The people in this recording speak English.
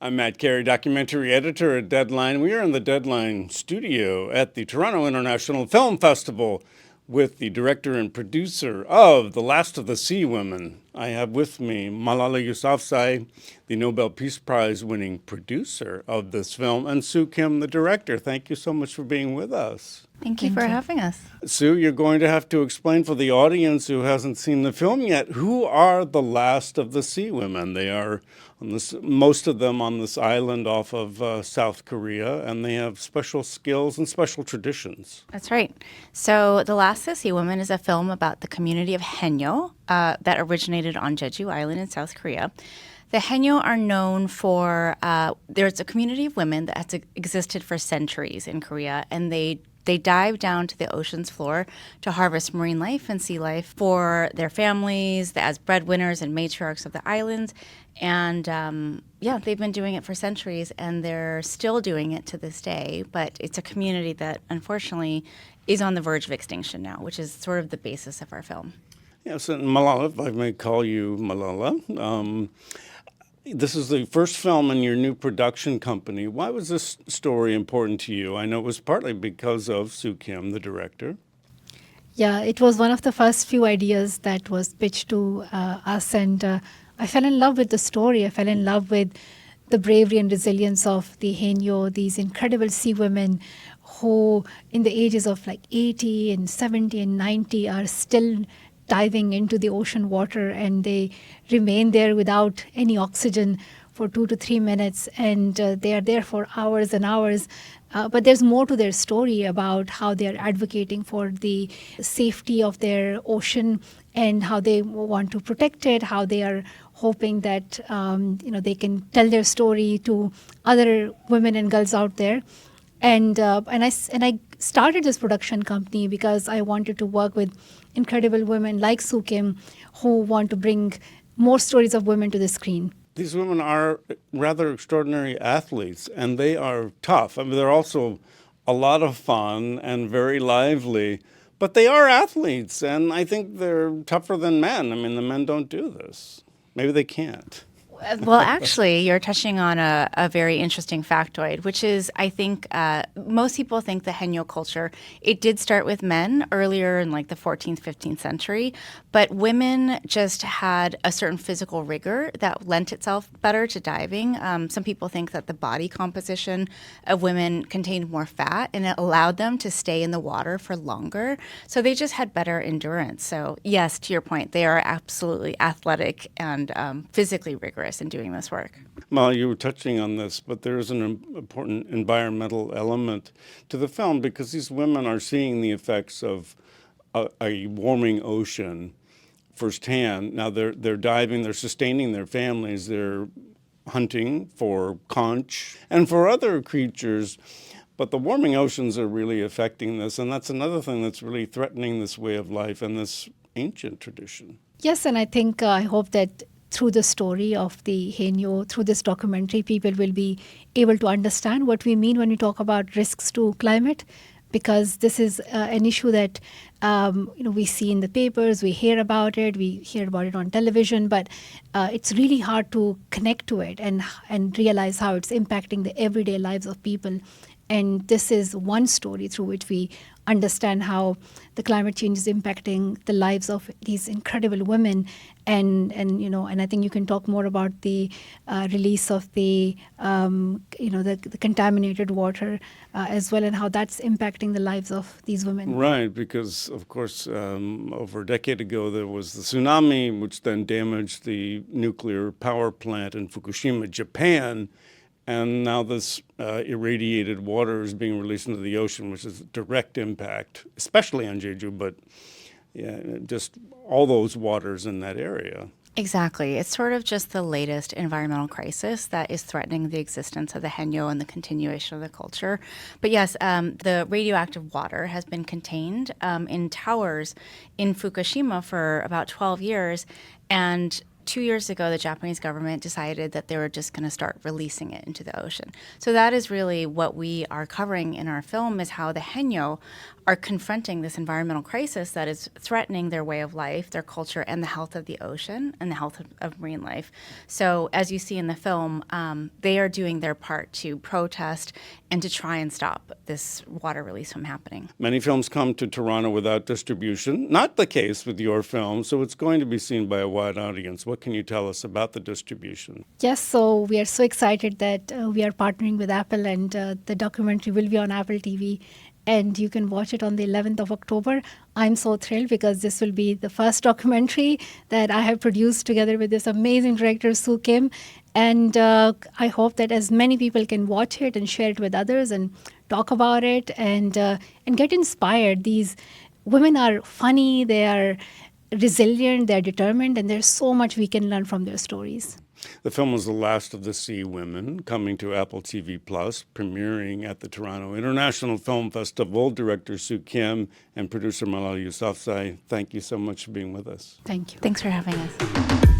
I'm Matt Carey, documentary editor at Deadline. We are in the Deadline studio at the Toronto International Film Festival with the director and producer of The Last of the Sea Women. I have with me Malala Yousafzai, the Nobel Peace Prize winning producer of this film, and Sue Kim, the director. Thank you so much for being with us. Thank you for having us. Sue, you're going to have to explain for the audience who hasn't seen the film yet, who are the last of the sea women? They are, most of them on this island off of South Korea, and they have special skills and special traditions. That's right. So The Last of the Sea Women is a film about the community of haenyeo that originated on Jeju Island in South Korea. The haenyeo are known for, there's a community of women that has existed for centuries in Korea, and they dive down to the ocean's floor to harvest marine life and sea life for their families as breadwinners and matriarchs of the islands. And they've been doing it for centuries, and they're still doing it to this day. But it's a community that, unfortunately, is on the verge of extinction now, which is sort of the basis of our film. Yes, and Malala, if I may call you Malala, this is the first film in your new production company. Why was this story important to you? I know it was partly because of Sue Kim, the director. Yeah, it was one of the first few ideas that was pitched to us, and I fell in love with the story. I fell in love with the bravery and resilience of the haenyeo, these incredible sea women who, in the ages of like 80 and 70 and 90, are still diving into the ocean water, and they remain there without any oxygen for 2 to 3 minutes, and they are there for hours and hours. But there's more to their story about how they are advocating for the safety of their ocean and how they want to protect it, how they are hoping that they can tell their story to other women and girls out there. And I started this production company because I wanted to work with incredible women like Sue Kim who want to bring more stories of women to the screen. These women are rather extraordinary athletes, and they are tough. I mean, they're also a lot of fun and very lively, but they are athletes, and I think they're tougher than men. I mean, the men don't do this. Maybe they can't. Well, actually, you're touching on a very interesting factoid, which is, I think, most people think the haenyeo culture, it did start with men earlier in like the 14th, 15th century, but women just had a certain physical rigor that lent itself better to diving. Some people think that the body composition of women contained more fat, and it allowed them to stay in the water for longer. So they just had better endurance. So yes, to your point, they are absolutely athletic and physically rigorous in doing this work. Well, you were touching on this, but there is an important environmental element to the film because these women are seeing the effects of a warming ocean firsthand. Now they're diving, they're sustaining their families, they're hunting for conch and for other creatures. But the warming oceans are really affecting this, and that's another thing that's really threatening this way of life and this ancient tradition. Yes, and I think, I hope that through the story of the haenyeo, through this documentary, people will be able to understand what we mean when we talk about risks to climate, because this is an issue that we see in the papers, we hear about it on television, but it's really hard to connect to it and realize how it's impacting the everyday lives of people. And this is one story through which we understand how the climate change is impacting the lives of these incredible women. And I think you can talk more about the release of the contaminated water as well, and how that's impacting the lives of these women. Right, because of course, over a decade ago, there was the tsunami, which then damaged the nuclear power plant in Fukushima, Japan. And now this irradiated water is being released into the ocean, which is a direct impact, especially on Jeju, but just all those waters in that area. Exactly. It's sort of just the latest environmental crisis that is threatening the existence of the haenyeo and the continuation of the culture. But yes, the radioactive water has been contained in towers in Fukushima for about 12 years. And 2 years ago, the Japanese government decided that they were just going to start releasing it into the ocean. So that is really what we are covering in our film, is how the haenyeo are confronting this environmental crisis that is threatening their way of life, their culture, and the health of the ocean and the health of marine life. So as you see in the film, they are doing their part to protest and to try and stop this water release from happening. Many films come to Toronto without distribution. Not the case with your film, so it's going to be seen by a wide audience. What can you tell us about the distribution? Yes, so we are so excited that we are partnering with Apple, and the documentary will be on Apple TV, and you can watch it on the 11th of October. I'm so thrilled because this will be the first documentary that I have produced together with this amazing director, Soo Kim. And I hope that as many people can watch it and share it with others and talk about it and get inspired. These women are funny, they are resilient, they're determined, and there's so much we can learn from their stories. The film was The Last of the Sea Women, coming to Apple TV+, premiering at the Toronto International Film Festival. Director Soo Kim and producer Malala Yousafzai, thank you so much for being with us. Thank you. Thanks for having us.